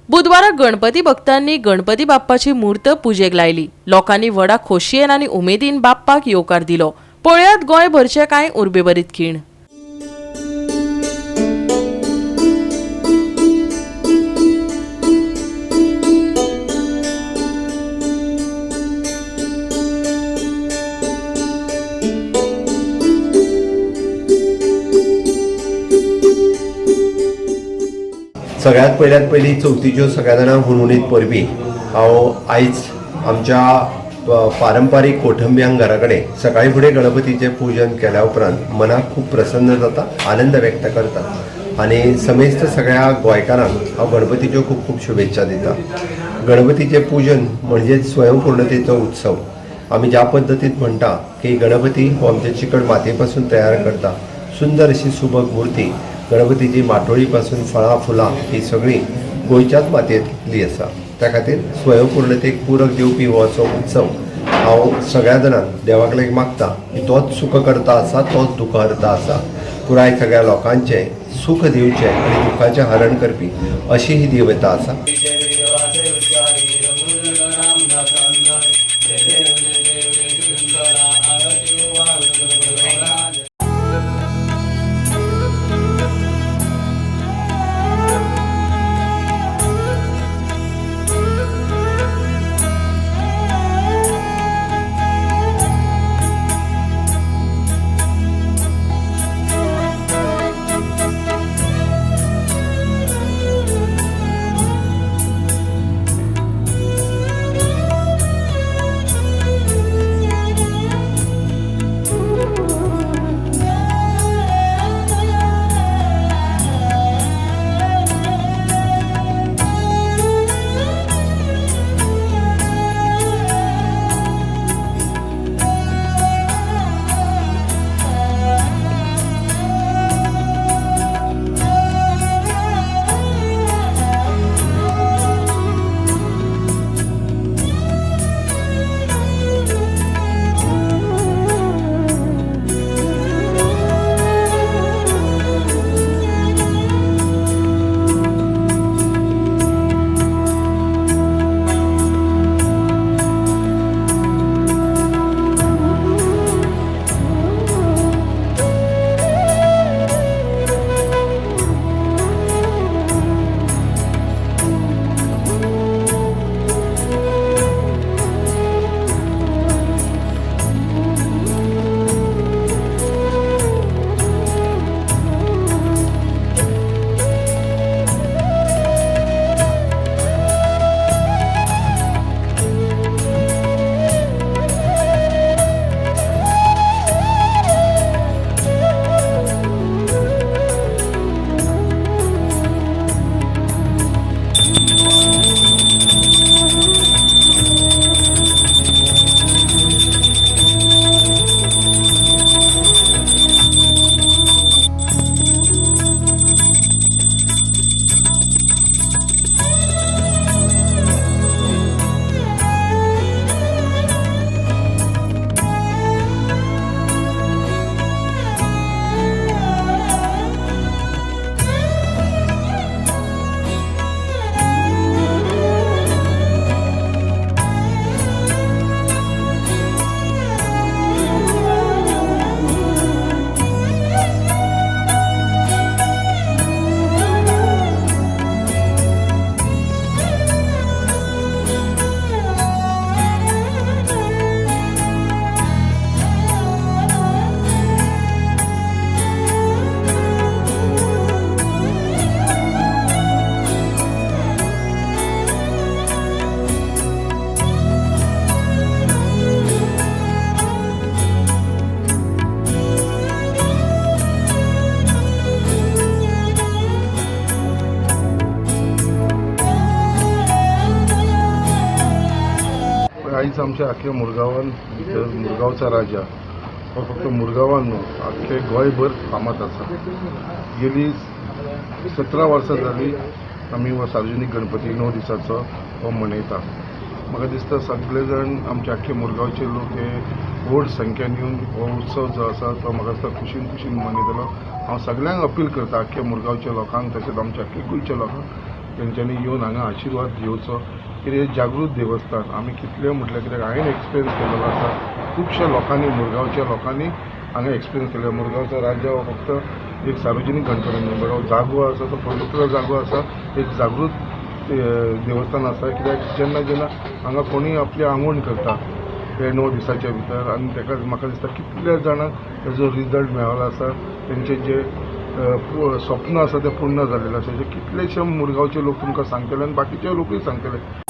बुधवारा गणपती भक्तांनी गणपती बाप्पाची मूर्त पूजेक लायली। लोकांनी व्हडा खोशयेन आनी उमेदीन बाप्पाक येवकार दिलो। पळयात गोंयभरचे कांय उर्बेभरीत खीण। सगळ्यात पयली चवथीच्यो सगळ्या जाणांक हुनहुनीत परबी हांव आयज आमच्या पारंपारीक कोठंब्यांक घरा कडेन सकाळी फुडें गणपतीचें पूजन केल्या उपरांत मनाक खूब प्रसन्न जाता, आनंद व्यक्त करता आनी समेस्त सगळ्या गोंयकारांक हांव गणपतीच्यो खूब खूब शुभेच्छा दिता। गणपतीचें पूजन म्हणजे स्वयंपूर्णतेचो उत्सव। आमी ज्या पद्दतीन म्हणटा की गणपती हो आमचे चिकट मातये पासून तयार करता, सुंदर अशी सुबक मूर्ती गणपतीची माटोळी पासून फळां फुलां ही सगळी गोंयच्याच मातयेंतली आसा। त्या खातीर स्वयंपूर्णतेक पूरक दिवपी हो असो उत्सव हांव सगळ्या जाणांक देवाक लेगीत मागता की तोच सुखकर्ता आसा, तोच दुखहर्ता आसा। पुराय सगळ्या लोकांचे सुख दिवचें आनी दुखाचें हरण करपी अशी ही देवता आसा। आईज आमच्या आख्या मुरगांवान मुरगांवचा राजा हो फक्त मुरगांवान न्हू आख्खे गोंयभर फामाद आसा। गेली 17 वर्सां जाली आमी हो सार्वजनीक गणपती 9 दिसाचो हो मनयता। म्हाका दिसता सगळे जाण आमचे आख्खे मुरगांवचे लोक हे व्हड संख्येन येवन हो उत्सव जो आसा तो म्हाका दिसता खुशीन मनयतलो। हांव सगळ्यांक अपील करता आख्या मुरगांवच्या लोकांक तशेंच आमच्या आख्या गोंयच्या लोकांक तेंच्यांनी येवन हांगा आशिर्वाद घेवचो कितें जागृत देवस्थान आमी कितलें म्हटल्यार कित्याक हांवें एक्सपिरियन्स केलेलो आसा खुबश्या लोकांनी मुरगांवच्या लोकांनी हांगा एक्सपिरियन्स केला मुरगांवचो राज्य हो फक्त एक सार्वजनीक गणपती न्हू बट हो जागो आसा तो पवित्र जागो आसा एक जागृत देवस्थान आसा कित्याक जेन्ना जेन्ना हांगा कोणीय आपली आंगवण करता हे 9 दिसाच्या भितर आनी ताका म्हाका दिसता कितल्या जाणांक ताजो रिजल्ट मेळ्ळो आसा तेंचे जे स्वप्न आसा ते पूर्ण जाल्लेले आसा जे कितलेशे मुरगांवचे लोक तुमकां सांगतले आनी बाकीचे लोकूय सांगतले.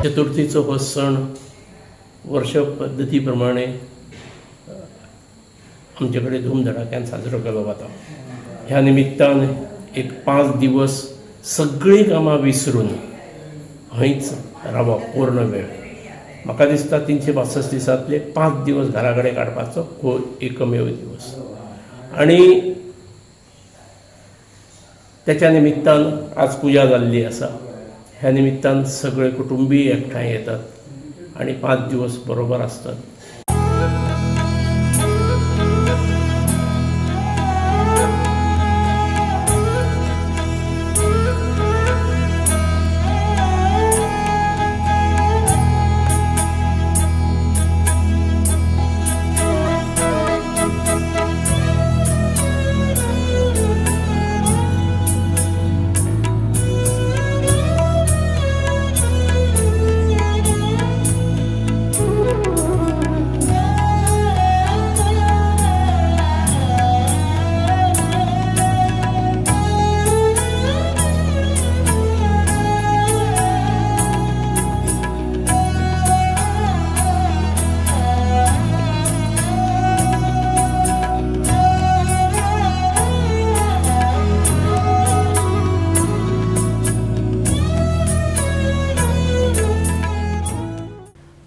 चतुर्थीचो हो सण वर्ष पद्दती प्रमाणे आमचे कडेन धूमधडाक्यान साजरो केलो वता. ह्या निमित्तान एक 5 दिवस सगळीं कामां विसरून हयच रावप पूर्ण वेळ. म्हाका दिसता 365 दिसांतले 5 दिवस घरा कडेन काडपाचो हो एकमेव दिवस आनी त्याच्या निमित्तान आज पुजा जाल्ली आसा. ह्या निमित्तान सगळे कुटुंबीय एकठांय येतात आणि 5 दिवस बरोबर असतात.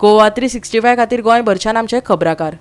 गोवा 365 खातीर गोंयभरच्यान आमचे खबराकार.